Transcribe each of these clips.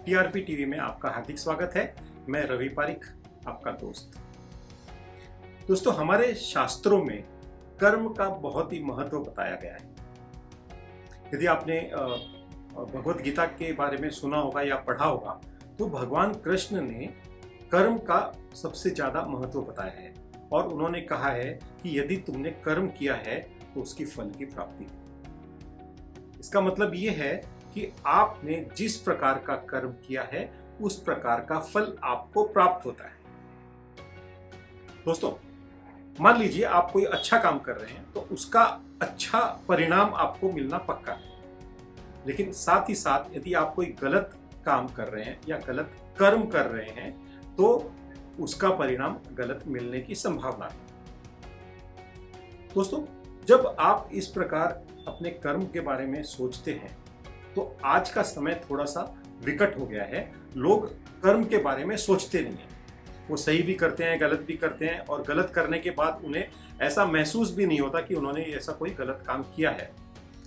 TRP TV में आपका हार्दिक स्वागत है। मैं रवि पारिक, आपका दोस्त। दोस्तों, हमारे शास्त्रों में कर्म का बहुत ही महत्व बताया गया है। यदि आपने भगवत गीता के बारे में सुना होगा या पढ़ा होगा, तो भगवान कृष्ण ने कर्म का सबसे ज्यादा महत्व बताया है और उन्होंने कहा है कि यदि तुमने कर्म किया है तो उसकी फल की प्राप्ति है। इसका मतलब ये है कि आपने जिस प्रकार का कर्म किया है उस प्रकार का फल आपको प्राप्त होता है। दोस्तों, मान लीजिए आप कोई अच्छा काम कर रहे हैं तो उसका अच्छा परिणाम आपको मिलना पक्का है, लेकिन साथ ही साथ यदि आप कोई गलत काम कर रहे हैं या गलत कर्म कर रहे हैं तो उसका परिणाम गलत मिलने की संभावना है। दोस्तों, जब आप इस प्रकार अपने कर्म के बारे में सोचते हैं तो आज का समय थोड़ा सा विकट हो गया है। लोग कर्म के बारे में सोचते नहीं हैं। वो सही भी करते हैं, गलत भी करते हैं, और गलत करने के बाद उन्हें ऐसा महसूस भी नहीं होता कि उन्होंने ऐसा कोई गलत काम किया है।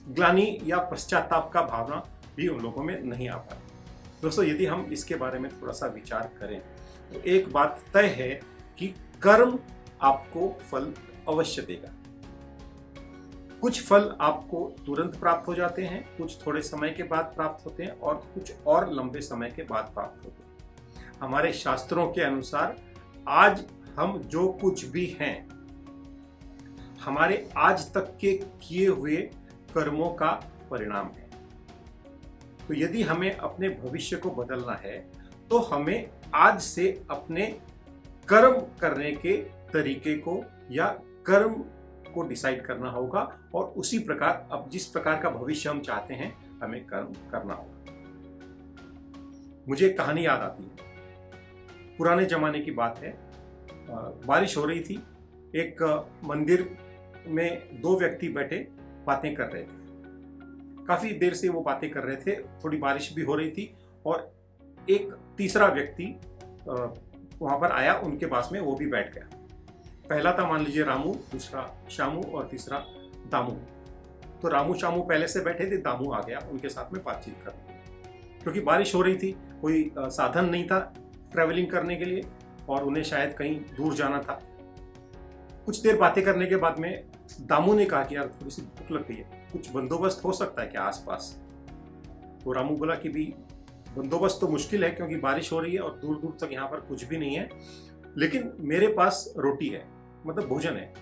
ग्लानि या पश्चाताप का भावना भी उन लोगों में नहीं आ पाती। दोस्तों, यदि हम इसके बारे में थोड़ा सा विचार करें तो एक बात तय है कि कर्म आपको फल अवश्य देगा। कुछ फल आपको तुरंत प्राप्त हो जाते हैं, कुछ थोड़े समय के बाद प्राप्त होते हैं और कुछ और लंबे समय के बाद प्राप्त होते हैं। हमारे शास्त्रों के अनुसार आज हम जो कुछ भी हैं, हमारे आज तक के किए हुए कर्मों का परिणाम है। तो यदि हमें अपने भविष्य को बदलना है तो हमें आज से अपने कर्म करने के तरीके को या कर्म को डिसाइड करना होगा और उसी प्रकार अब जिस प्रकार का भविष्य हम चाहते हैं हमें कर्म करना होगा। मुझे एक कहानी याद आती है। पुराने जमाने की बात है। बारिश हो रही थी। एक मंदिर में दो व्यक्ति बैठे बातें कर रहे थे। काफी देर से वो बातें कर रहे थे। थोड़ी बारिश भी हो रही थी और एक तीसरा व्यक्ति वहां पर आया, उनके पास में वो भी बैठ गया। पहला था, मान लीजिए, रामू, दूसरा श्यामू और तीसरा दामू। तो रामू श्यामू पहले से बैठे थे, दामू आ गया उनके साथ में बातचीत करने। क्योंकि बारिश हो रही थी, कोई साधन नहीं था ट्रैवलिंग करने के लिए और उन्हें शायद कहीं दूर जाना था। कुछ देर बातें करने के बाद में दामू ने कहा कि यार थोड़ी सी भूख लग गई है, कुछ बंदोबस्त हो सकता है क्या आसपास? तो रामू बोला कि भी बंदोबस्त तो मुश्किल है क्योंकि बारिश हो रही है और दूर दूर तक यहाँ पर कुछ भी नहीं है, लेकिन मेरे पास रोटी है, मतलब भोजन है।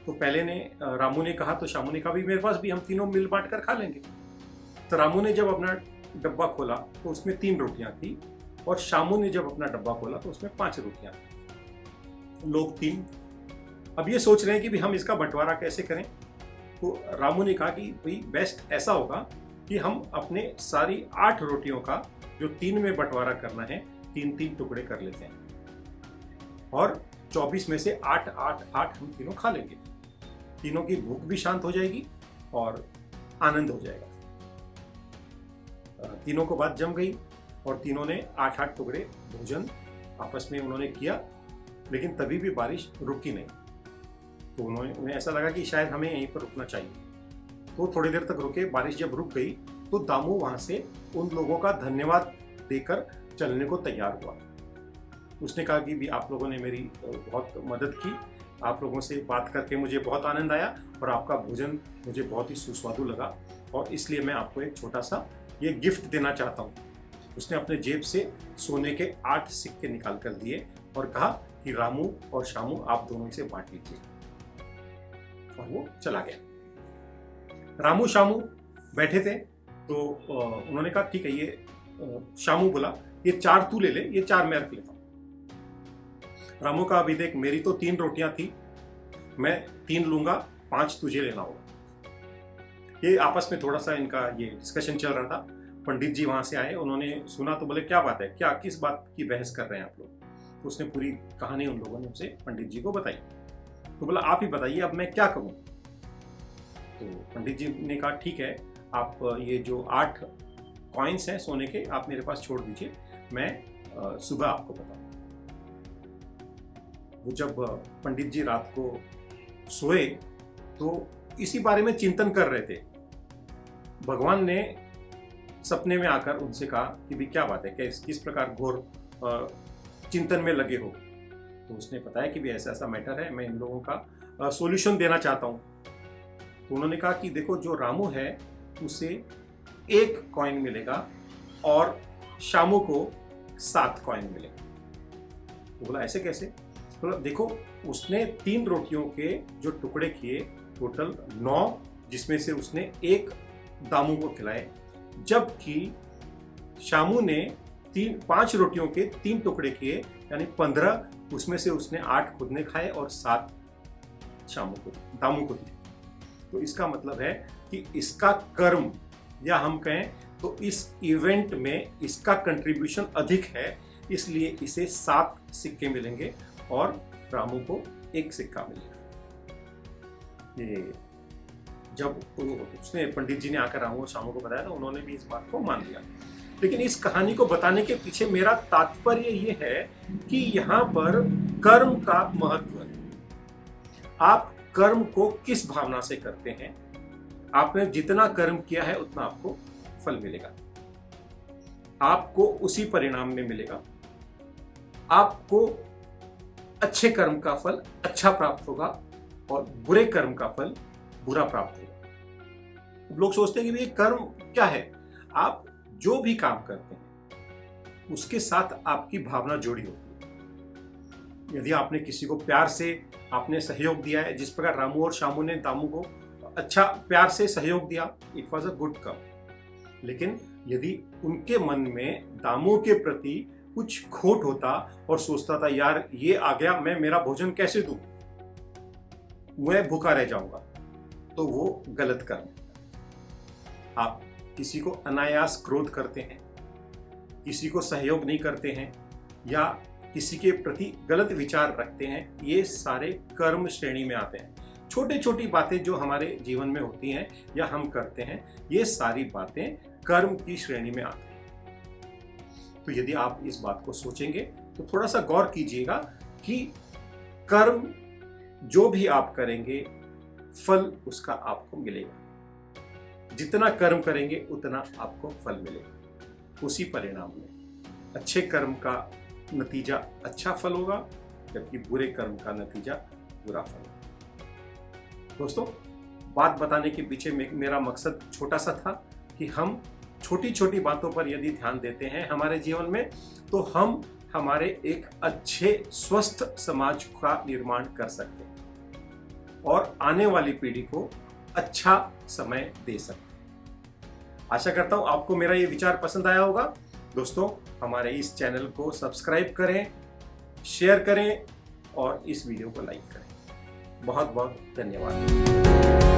तो पहले ने रामू ने कहा, तो श्यामू ने कहा भी मेरे पास भी, हम तीनों मिल बांट कर खा लेंगे। तो रामू ने जब अपना डब्बा खोला तो उसमें 3 रोटियां थी और श्यामू ने जब अपना डब्बा खोला तो उसमें 5 रोटियां थी। लोग 3। अब ये सोच रहे हैं कि भी हम इसका बंटवारा कैसे करें। तो रामू ने कहा कि भाई बेस्ट ऐसा होगा कि हम अपने सारी 8 रोटियों का जो 3 में बंटवारा करना है 3-3 टुकड़े कर लेते हैं और 24 में से 8-8-8 हम तीनों खा लेंगे। तीनों की भूख भी शांत हो जाएगी और आनंद हो जाएगा। तीनों को बात जम गई और तीनों ने 8-8 टुकड़े भोजन आपस में उन्होंने किया, लेकिन तभी भी बारिश रुकी नहीं। तो उन्हें ऐसा लगा कि शायद हमें यहीं पर रुकना चाहिए। तो थोड़ी देर तक रुके। बारिश जब रुक गई तो दामू वहां से उन लोगों का धन्यवाद देकर चलने को तैयार हुआ। उसने कहा कि भी आप लोगों ने मेरी बहुत मदद की, आप लोगों से बात करके मुझे बहुत आनंद आया और आपका भोजन मुझे बहुत ही सुस्वादु लगा और इसलिए मैं आपको एक छोटा सा ये गिफ्ट देना चाहता हूँ। उसने अपने जेब से सोने के 8 सिक्के निकाल कर दिए और कहा कि रामू और श्यामू आप दोनों इसे बांट लीजिए, और वो चला गया। रामू श्यामू बैठे थे तो उन्होंने कहा ठीक है, ये श्यामू बोला ये 4 तू ले ले, ये 4 मैं रख लेता हूँ। रामू का अभी देख, मेरी तो 3 रोटियां थी, मैं 3 लूंगा, 5 तुझे लेना होगा। ये आपस में थोड़ा सा इनका ये डिस्कशन चल रहा था। पंडित जी वहां से आए, उन्होंने सुना तो बोले क्या बात है, क्या किस बात की बहस कर रहे हैं आप लोग? तो उसने पूरी कहानी उन लोगों ने उसे पंडित जी को बताई। तो बोला आप ही बताइए अब मैं क्या करूं? तो पंडित जी ने कहा ठीक है, आप ये जो 8 कॉइन्स हैं सोने के आप मेरे पास छोड़ दीजिए, मैं सुबह आपको बताऊं। वो जब पंडित जी रात को सोए तो इसी बारे में चिंतन कर रहे थे। भगवान ने सपने में आकर उनसे कहा कि भी क्या बात है, किस प्रकार घोर चिंतन में लगे हो। तो उसने बताया कि भी ऐसा ऐसा मैटर है, मैं इन लोगों का सॉल्यूशन देना चाहता हूँ। तो उन्होंने कहा कि देखो, जो रामू है उसे 1 कॉइन मिलेगा और शामू को 7 कॉइन मिलेगा। तो बोला ऐसे कैसे? बोला देखो, उसने 3 रोटियों के जो टुकड़े किए, टोटल 9, जिसमें से उसने 1 दामू को खिलाए, जबकि शामू ने 5 रोटियों के 3 टुकड़े किए, यानी 15, उसमें से उसने 8 खुद ने खाए और 7 दामू को दिए। तो इसका मतलब है कि इसका कर्म, या हम कहें तो इस इवेंट में इसका कंट्रीब्यूशन अधिक है, इसलिए इसे 7 सिक्के मिलेंगे और रामू को 1 सिक्का मिलेगा। ये जब उसने पंडित जी ने आकर रामू और शामू को बताया, तो उन्होंने भी इस बात को मान लिया। लेकिन इस कहानी को बताने के पीछे मेरा तात्पर्य ये है कि यहाँ पर कर्म का महत्व है। आप कर्म को किस भावना से करते हैं, आपने जितना कर्म किया है उतना आपको फल मिलेगा, आपको उसी परिणाम में मिलेगा। आपको अच्छे कर्म का फल अच्छा प्राप्त होगा और बुरे कर्म का फल बुरा प्राप्त होगा। लोग सोचते हैं कि ये कर्म क्या है? आप जो भी काम करते हैं उसके साथ आपकी भावना जुड़ी होती है। यदि आपने किसी को प्यार से आपने सहयोग दिया है, जिस प्रकार रामू और शामू ने दामू को अच्छा प्यार से सहयोग दिया, इट वॉज अ गुड कर्म। लेकिन यदि उनके मन में दामू के प्रति कुछ खोट होता और सोचता था, यार ये आ गया, मैं मेरा भोजन कैसे दूं, मैं भूखा रह जाऊंगा, तो वो गलत कर्म। आप किसी को अनायास क्रोध करते हैं, किसी को सहयोग नहीं करते हैं, या किसी के प्रति गलत विचार रखते हैं, ये सारे कर्म श्रेणी में आते हैं। छोटी छोटी बातें जो हमारे जीवन में होती हैं या हम करते हैं, ये सारी बातें कर्म की श्रेणी में आती हैं। तो यदि आप इस बात को सोचेंगे तो थोड़ा सा गौर कीजिएगा कि कर्म जो भी आप करेंगे, फल उसका आपको मिलेगा। जितना कर्म करेंगे उतना आपको फल मिलेगा, उसी परिणाम में। अच्छे कर्म का नतीजा अच्छा फल होगा, जबकि बुरे कर्म का नतीजा बुरा फल होगा। दोस्तों, बात बताने के पीछे मेरा मकसद छोटा सा था कि हम छोटी छोटी बातों पर यदि ध्यान देते हैं हमारे जीवन में, तो हम हमारे एक अच्छे स्वस्थ समाज का निर्माण कर सकते हैं और आने वाली पीढ़ी को अच्छा समय दे सकते हैं। आशा करता हूं आपको मेरा ये विचार पसंद आया होगा। दोस्तों, हमारे इस चैनल को सब्सक्राइब करें, शेयर करें और इस वीडियो को लाइक करें। बहुत बहुत धन्यवाद।